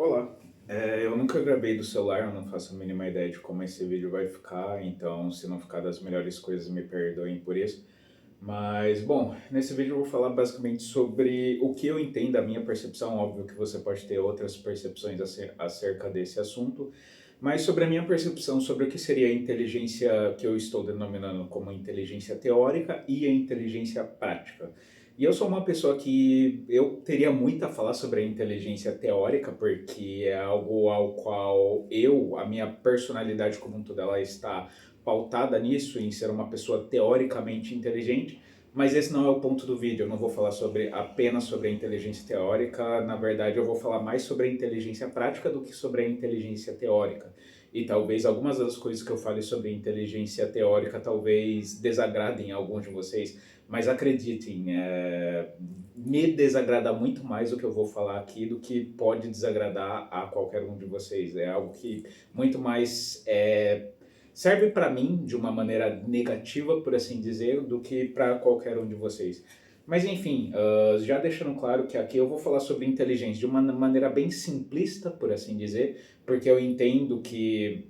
Olá, eu nunca gravei do celular, eu não faço a mínima ideia de como esse vídeo vai ficar, então se não ficar das melhores coisas, me perdoem por isso. Mas, bom, nesse vídeo eu vou falar basicamente sobre o que eu entendo, a minha percepção. Óbvio que você pode ter outras percepções acerca desse assunto, mas sobre a minha percepção sobre o que seria a inteligência que eu estou denominando como inteligência teórica e a inteligência prática. E eu sou uma pessoa que eu teria muito a falar sobre a inteligência teórica, porque é algo ao qual a minha personalidade como um todo, ela está pautada nisso, em ser uma pessoa teoricamente inteligente, mas esse não é o ponto do vídeo. Eu não vou falar apenas sobre a inteligência teórica, na verdade eu vou falar mais sobre a inteligência prática do que sobre a inteligência teórica. E talvez algumas das coisas que eu fale sobre inteligência teórica talvez desagradem alguns de vocês, mas acreditem, me desagrada muito mais o que eu vou falar aqui do que pode desagradar a qualquer um de vocês. É algo que muito mais serve para mim de uma maneira negativa, por assim dizer, do que para qualquer um de vocês. Mas enfim, já deixando claro que aqui eu vou falar sobre inteligência de uma maneira bem simplista, por assim dizer, porque eu entendo que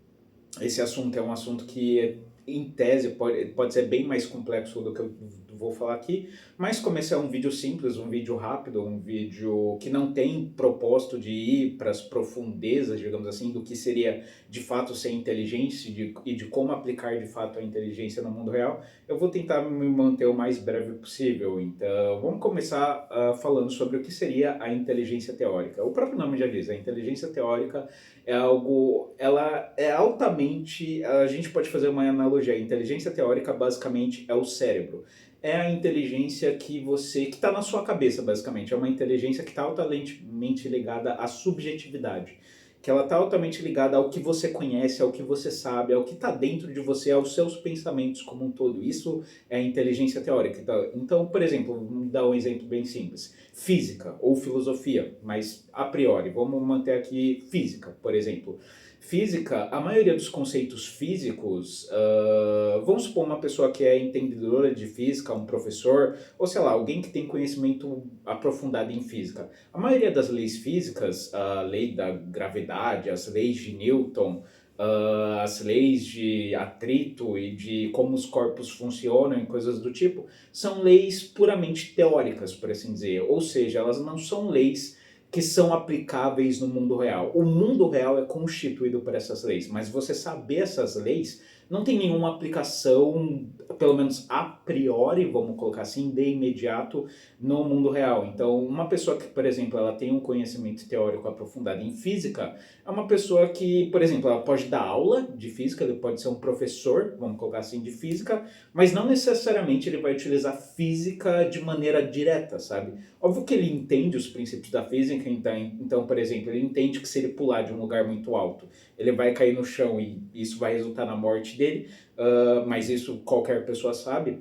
esse assunto é um assunto que, em tese, pode ser bem mais complexo do que eu vou falar aqui, mas como esse é um vídeo simples, um vídeo rápido, um vídeo que não tem propósito de ir para as profundezas, digamos assim, do que seria de fato ser inteligência e de como aplicar de fato a inteligência no mundo real, eu vou tentar me manter o mais breve possível. Então, vamos começar falando sobre o que seria a inteligência teórica. O próprio nome já diz, a inteligência teórica é algo, ela é altamente, a gente pode fazer uma analogia, a inteligência teórica basicamente é o cérebro. É a inteligência que está na sua cabeça, basicamente. É uma inteligência que está altamente ligada à subjetividade. Que ela está altamente ligada ao que você conhece, ao que você sabe, ao que está dentro de você, aos seus pensamentos como um todo. Isso é a inteligência teórica. Então, por exemplo, vamos dar um exemplo bem simples. Física ou filosofia, mas a priori, vamos manter aqui física, por exemplo. Física, a maioria dos conceitos físicos, vamos supor uma pessoa que é entendedora de física, um professor, ou sei lá, alguém que tem conhecimento aprofundado em física. A maioria das leis físicas, a lei da gravidade, as leis de Newton, as leis de atrito e de como os corpos funcionam e coisas do tipo, são leis puramente teóricas, por assim dizer. Ou seja, elas não são leis que são aplicáveis no mundo real. O mundo real é constituído por essas leis, mas você saber essas leis não tem nenhuma aplicação, pelo menos a priori, vamos colocar assim, de imediato no mundo real. Então, uma pessoa que, por exemplo, ela tem um conhecimento teórico aprofundado em física, é uma pessoa que, por exemplo, ela pode dar aula de física, ele pode ser um professor, vamos colocar assim, de física, mas não necessariamente ele vai utilizar física de maneira direta, sabe? Óbvio que ele entende os princípios da física, então, por exemplo, ele entende que se ele pular de um lugar muito alto, ele vai cair no chão e isso vai resultar na morte dele, mas isso qualquer pessoa sabe.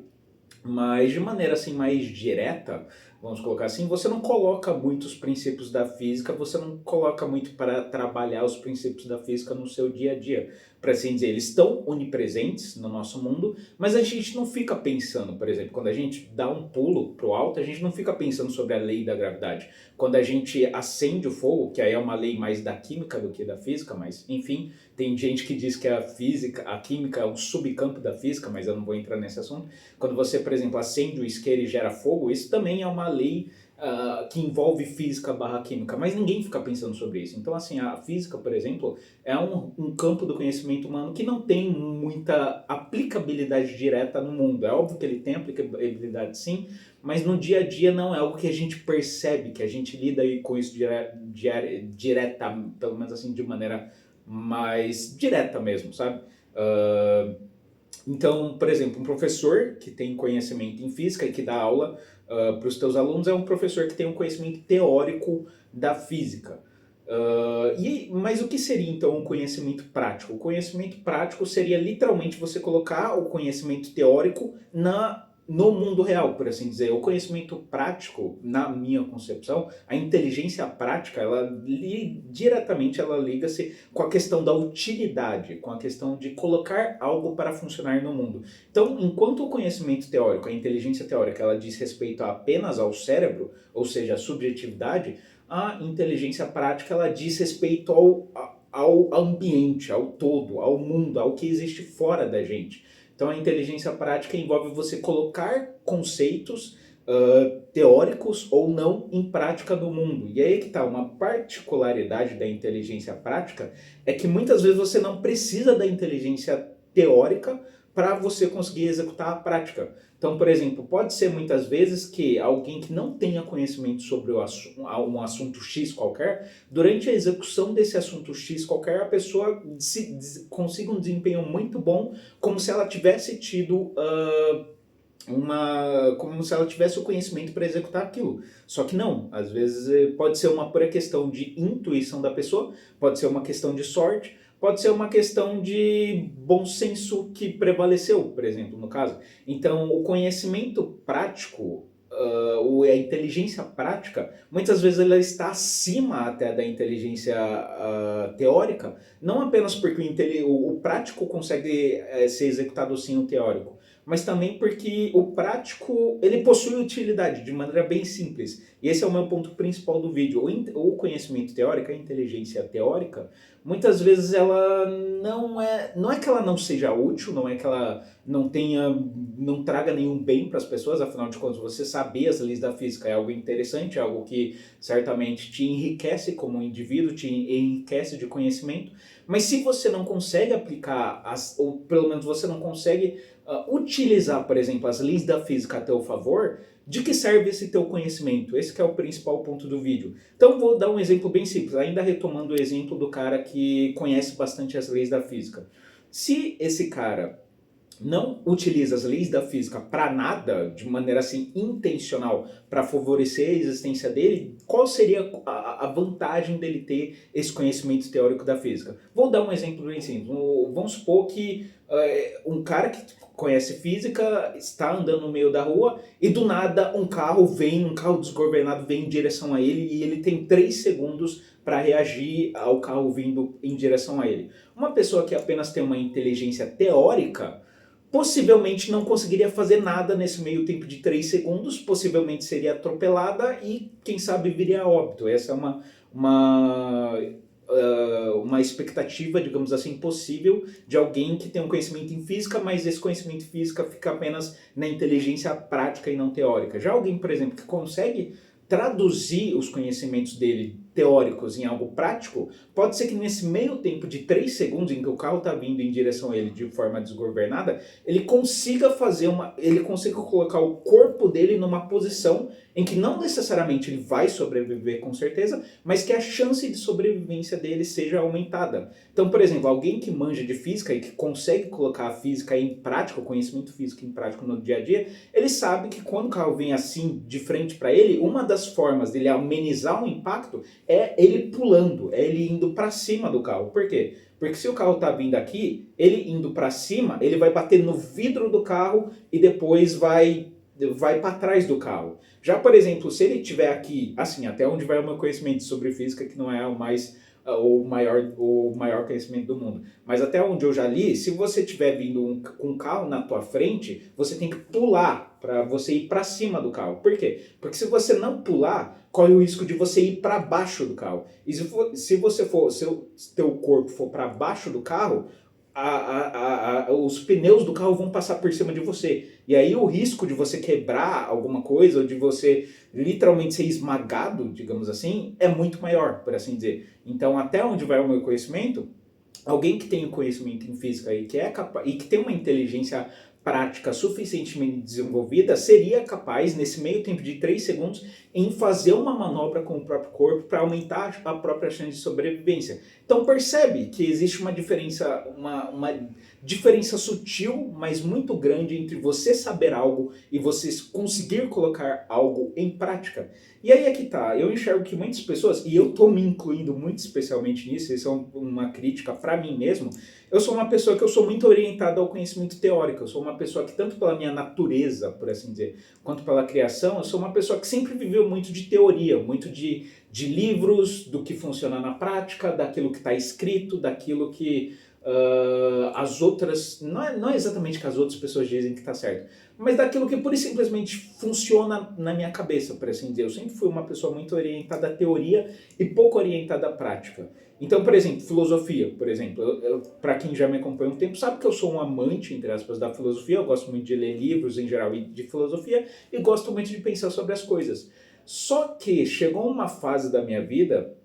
Mas de maneira assim mais direta, vamos colocar assim, você não coloca muitos princípios da física, você não coloca muito para trabalhar os princípios da física no seu dia a dia. Para assim dizer, eles estão onipresentes no nosso mundo, mas a gente não fica pensando, por exemplo, quando a gente dá um pulo pro alto, a gente não fica pensando sobre a lei da gravidade. Quando a gente acende o fogo, que aí é uma lei mais da química do que da física, mas enfim, tem gente que diz que a física, a química é um subcampo da física, mas eu não vou entrar nesse assunto. Quando você, por exemplo, acende o isqueiro e gera fogo, isso também é uma lei que envolve física barra química, mas ninguém fica pensando sobre isso. Então, assim, a física, por exemplo, é um campo do conhecimento humano que não tem muita aplicabilidade direta no mundo. É óbvio que ele tem aplicabilidade sim, mas no dia a dia não é algo que a gente percebe, que a gente lida aí com isso direta, pelo menos assim, de maneira mais direta mesmo, sabe? Então, por exemplo, um professor que tem conhecimento em física e que dá aula para os teus alunos é um professor que tem um conhecimento teórico da física. Mas o que seria então um conhecimento prático? O conhecimento prático seria literalmente você colocar o conhecimento teórico no mundo real, por assim dizer. O conhecimento prático, na minha concepção, a inteligência prática, diretamente ela liga-se com a questão da utilidade, com a questão de colocar algo para funcionar no mundo. Então, enquanto o conhecimento teórico, a inteligência teórica, ela diz respeito apenas ao cérebro, ou seja, a subjetividade, a inteligência prática ela diz respeito ao ambiente, ao todo, ao mundo, ao que existe fora da gente. Então a inteligência prática envolve você colocar conceitos teóricos ou não em prática no mundo. E aí que está uma particularidade da inteligência prática, é que muitas vezes você não precisa da inteligência teórica para você conseguir executar a prática. Então, por exemplo, pode ser muitas vezes que alguém que não tenha conhecimento sobre um assunto X qualquer, durante a execução desse assunto X qualquer, a pessoa consiga um desempenho muito bom, como se ela tivesse tido como se ela tivesse o conhecimento para executar aquilo. Só que não, às vezes pode ser uma pura questão de intuição da pessoa, pode ser uma questão de sorte, pode ser uma questão de bom senso que prevaleceu, por exemplo, no caso. Então, o conhecimento prático, ou a inteligência prática, muitas vezes ela está acima até da inteligência teórica, não apenas porque o prático consegue ser executado sem o teórico, mas também porque o prático ele possui utilidade de maneira bem simples. E esse é o meu ponto principal do vídeo. O conhecimento teórico, a inteligência teórica, muitas vezes ela não é que ela não seja útil, não é que ela não traga nenhum bem para as pessoas, afinal de contas, você saber as leis da física é algo interessante, é algo que certamente te enriquece como indivíduo, te enriquece de conhecimento, mas se você não consegue aplicar, ou pelo menos você não consegue utilizar, por exemplo, as leis da física a teu favor, de que serve esse teu conhecimento? Esse que é o principal ponto do vídeo. Então vou dar um exemplo bem simples, ainda retomando o exemplo do cara que conhece bastante as leis da física. Se esse cara não utiliza as leis da física para nada, de maneira assim intencional, para favorecer a existência dele, qual seria a vantagem dele ter esse conhecimento teórico da física? Vou dar um exemplo bem simples. Vamos supor que um cara que conhece física está andando no meio da rua e do nada um carro desgovernado vem em direção a ele e ele tem 3 segundos para reagir ao carro vindo em direção a ele. Uma pessoa que apenas tem uma inteligência teórica possivelmente não conseguiria fazer nada nesse meio tempo de 3 segundos, possivelmente seria atropelada e, quem sabe, viria a óbito. Essa é uma expectativa, digamos assim, possível de alguém que tem um conhecimento em física, mas esse conhecimento em física fica apenas na inteligência prática e não teórica. Já alguém, por exemplo, que consegue traduzir os conhecimentos dele teóricos em algo prático, pode ser que nesse meio tempo de 3 segundos em que o carro está vindo em direção a ele de forma desgovernada, ele consiga colocar o corpo dele numa posição em que não necessariamente ele vai sobreviver com certeza, mas que a chance de sobrevivência dele seja aumentada. Então, por exemplo, alguém que manja de física e que consegue colocar a física em prática, o conhecimento físico em prática no dia a dia, ele sabe que quando o carro vem assim de frente para ele, uma das formas dele amenizar o impacto é ele pulando, é ele indo para cima do carro. Por quê? Porque se o carro está vindo aqui, ele indo para cima, ele vai bater no vidro do carro e depois vai para trás do carro. Já, por exemplo, se ele estiver aqui, assim, até onde vai o meu conhecimento sobre física, que não é o maior conhecimento do mundo. Mas até onde eu já li, se você estiver vindo com um carro na tua frente, você tem que pular para você ir para cima do carro. Por quê? Porque se você não pular, corre o risco de você ir para baixo do carro. E se o teu corpo for para baixo do carro, os pneus do carro vão passar por cima de você. E aí o risco de você quebrar alguma coisa, ou de você literalmente ser esmagado, digamos assim, é muito maior, por assim dizer. Então, até onde vai o meu conhecimento, alguém que tem um conhecimento em física e e que tem uma inteligência prática suficientemente desenvolvida seria capaz, nesse meio tempo de 3 segundos, em fazer uma manobra com o próprio corpo para aumentar a própria chance de sobrevivência. Então percebe que existe uma diferença sutil, mas muito grande entre você saber algo e você conseguir colocar algo em prática. E aí é que tá, eu enxergo que muitas pessoas, e eu tô me incluindo muito especialmente nisso, isso é uma crítica para mim mesmo, eu sou uma pessoa que eu sou muito orientada ao conhecimento teórico, eu sou uma pessoa que tanto pela minha natureza, por assim dizer, quanto pela criação, eu sou uma pessoa que sempre viveu muito de teoria, muito de livros, do que funciona na prática, daquilo que está escrito, daquilo que as outras, não é exatamente que as outras pessoas dizem que está certo, mas daquilo que pura e simplesmente funciona na minha cabeça, por assim dizer. Eu sempre fui uma pessoa muito orientada à teoria e pouco orientada à prática. Então, por exemplo, filosofia, por exemplo, para quem já me acompanha há um tempo, sabe que eu sou um amante, entre aspas, da filosofia, eu gosto muito de ler livros em geral e de filosofia, e gosto muito de pensar sobre as coisas. Só que chegou uma fase da minha vida,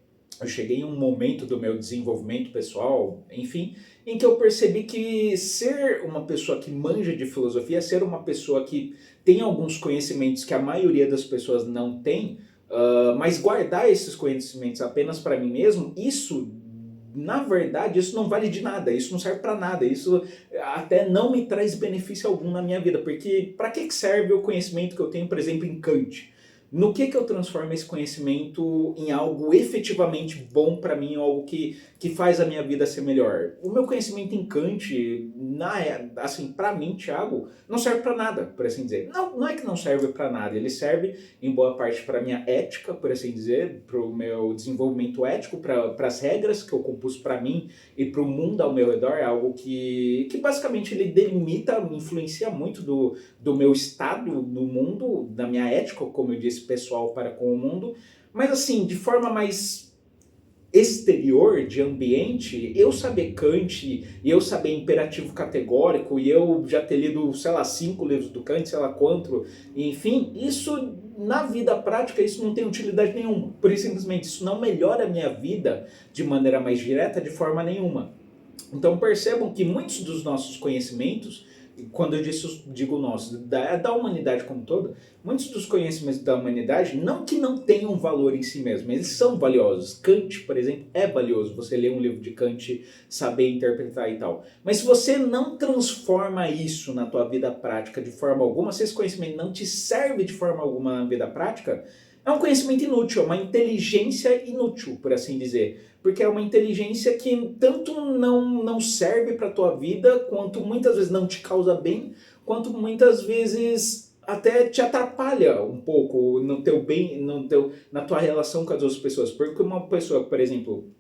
eu cheguei em um momento do meu desenvolvimento pessoal, enfim, em que eu percebi que ser uma pessoa que manja de filosofia, ser uma pessoa que tem alguns conhecimentos que a maioria das pessoas não tem, mas guardar esses conhecimentos apenas para mim mesmo, isso, na verdade, isso não vale de nada, isso não serve para nada, isso até não me traz benefício algum na minha vida, porque para que serve o conhecimento que eu tenho, por exemplo, em Kant? No que eu transformo esse conhecimento em algo efetivamente bom para mim, algo que faz a minha vida ser melhor? O meu conhecimento em Kant, assim, para mim, Thiago, não serve para nada, por assim dizer. Não, não é que não serve para nada, ele serve em boa parte para minha ética, por assim dizer, para o meu desenvolvimento ético, para as regras que eu compus para mim e para o mundo ao meu redor, é algo que basicamente ele delimita, influencia muito do meu estado no mundo, da minha ética, como eu disse, pessoal para com o mundo, mas assim, de forma mais exterior, de ambiente, eu saber Kant, e eu saber imperativo categórico, e eu já ter lido, sei lá, 5 livros do Kant, sei lá quanto, enfim, isso na vida prática, isso não tem utilidade nenhuma. Por isso, simplesmente, isso não melhora a minha vida de maneira mais direta, de forma nenhuma. Então percebam que muitos dos nossos conhecimentos, quando eu digo nosso, da humanidade como um todo, muitos dos conhecimentos da humanidade, não que não tenham valor em si mesmos, eles são valiosos. Kant, por exemplo, é valioso, você lê um livro de Kant, saber interpretar e tal. Mas se você não transforma isso na tua vida prática de forma alguma, se esse conhecimento não te serve de forma alguma na vida prática, é um conhecimento inútil, é uma inteligência inútil, por assim dizer. Porque é uma inteligência que tanto não serve para a tua vida, quanto muitas vezes não te causa bem, quanto muitas vezes até te atrapalha um pouco no teu bem, na tua relação com as outras pessoas. Porque uma pessoa, por exemplo,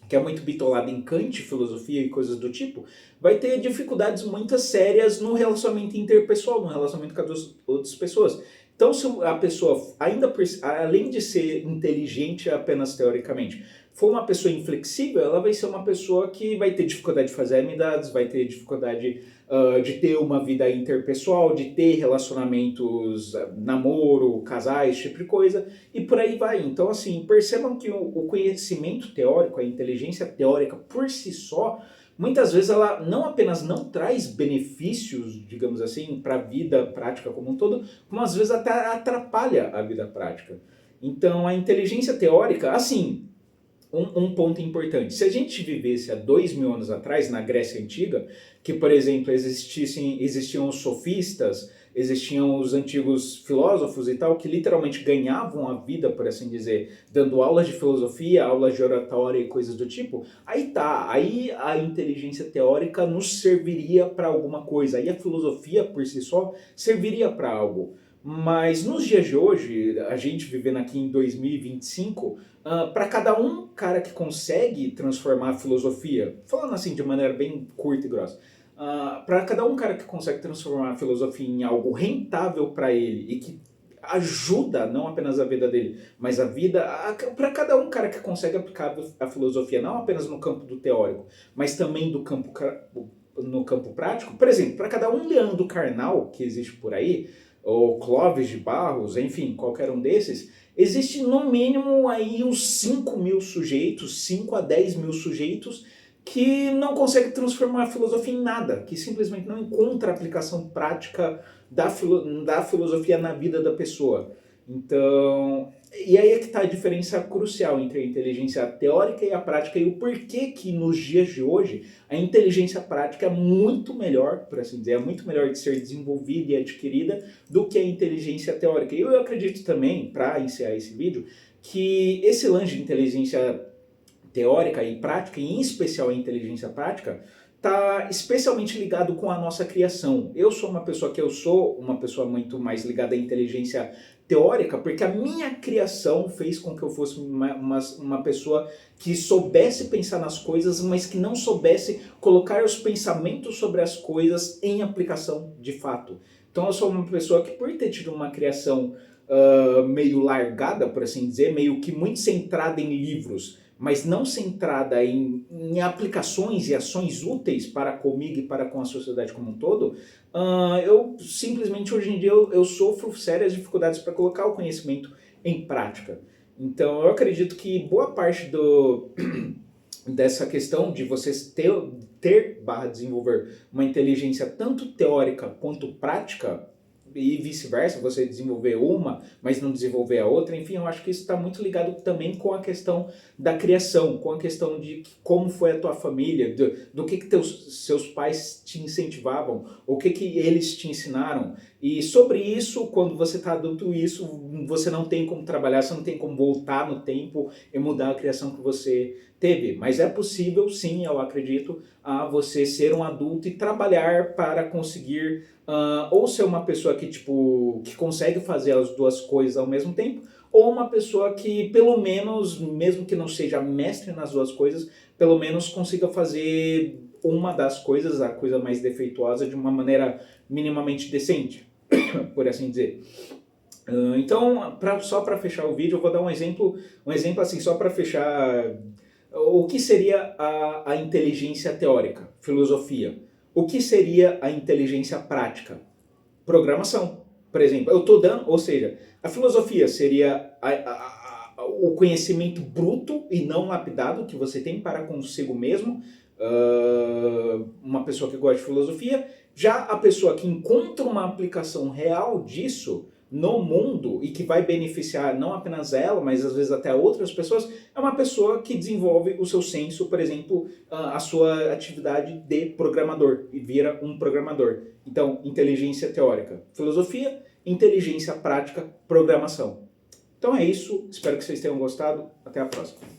que é muito bitolada em Kant, filosofia e coisas do tipo, vai ter dificuldades muito sérias no relacionamento interpessoal, no relacionamento com as outras pessoas. Então, se a pessoa, ainda além de ser inteligente apenas teoricamente, for uma pessoa inflexível, ela vai ser uma pessoa que vai ter dificuldade de fazer amizades, vai ter dificuldade de ter uma vida interpessoal, de ter relacionamentos, namoro, casais, esse tipo de coisa, e por aí vai. Então, assim, percebam que o conhecimento teórico, a inteligência teórica por si só, muitas vezes ela não apenas não traz benefícios, digamos assim, para a vida prática como um todo, como às vezes até atrapalha a vida prática. Então, a inteligência teórica, assim, um ponto importante. Se a gente vivesse há 2000 anos atrás, na Grécia Antiga, que, por exemplo, existiam os sofistas, existiam os antigos filósofos e tal, que literalmente ganhavam a vida, por assim dizer, dando aulas de filosofia, aulas de oratória e coisas do tipo, aí a inteligência teórica nos serviria para alguma coisa, aí a filosofia por si só serviria para algo. Mas nos dias de hoje, a gente vivendo aqui em 2025, para cada um cara que consegue transformar a filosofia, falando assim de maneira bem curta e grossa, para cada um cara que consegue transformar a filosofia em algo rentável para ele e que ajuda não apenas a vida dele, mas a vida, para cada um cara que consegue aplicar a filosofia não apenas no campo do teórico, mas também no campo prático. Por exemplo, para cada um Leandro Carnal que existe por aí, ou Clóvis de Barros, enfim, qualquer um desses, existe no mínimo aí uns 5.000 sujeitos, 5 a 10 mil sujeitos que não conseguem transformar a filosofia em nada, que simplesmente não encontra aplicação prática da filosofia na vida da pessoa. Então, e aí é que está a diferença crucial entre a inteligência teórica e a prática, e o porquê que nos dias de hoje a inteligência prática é muito melhor, por assim dizer, é muito melhor de ser desenvolvida e adquirida do que a inteligência teórica. E eu acredito também, para encerrar esse vídeo, que esse lance de inteligência teórica e prática, e em especial a inteligência prática, está especialmente ligado com a nossa criação. Eu sou uma pessoa muito mais ligada à inteligência teórica, porque a minha criação fez com que eu fosse uma pessoa que soubesse pensar nas coisas, mas que não soubesse colocar os pensamentos sobre as coisas em aplicação de fato. Então eu sou uma pessoa que, por ter tido uma criação meio largada, por assim dizer, meio que muito centrada em livros, mas não centrada em aplicações e ações úteis para comigo e para com a sociedade como um todo, eu simplesmente hoje em dia eu sofro sérias dificuldades para colocar o conhecimento em prática. Então eu acredito que boa parte dessa questão de vocês desenvolver uma inteligência tanto teórica quanto prática, e vice-versa, você desenvolver uma, mas não desenvolver a outra, enfim, eu acho que isso está muito ligado também com a questão da criação, com a questão de como foi a tua família, do que seus pais te incentivavam, o que eles te ensinaram, e sobre isso, quando você está adulto, isso você não tem como trabalhar, você não tem como voltar no tempo e mudar a criação que você teve, mas é possível, sim, eu acredito, a você ser um adulto e trabalhar para conseguir ou ser uma pessoa que, tipo, que consegue fazer as duas coisas ao mesmo tempo, ou uma pessoa que, pelo menos, mesmo que não seja mestre nas duas coisas, pelo menos consiga fazer uma das coisas, a coisa mais defeituosa, de uma maneira minimamente decente, por assim dizer. Então, só para fechar o vídeo, eu vou dar um exemplo assim, só para fechar. O que seria a inteligência teórica? Filosofia. O que seria a inteligência prática? Programação. Por exemplo, eu estou dando, ou seja, a filosofia seria o conhecimento bruto e não lapidado que você tem para consigo mesmo, uma pessoa que gosta de filosofia. Já a pessoa que encontra uma aplicação real disso no mundo e que vai beneficiar não apenas ela, mas às vezes até outras pessoas, é uma pessoa que desenvolve o seu senso, por exemplo, a sua atividade de programador e vira um programador. Então, inteligência teórica, filosofia, inteligência prática, programação. Então é isso, espero que vocês tenham gostado, até a próxima.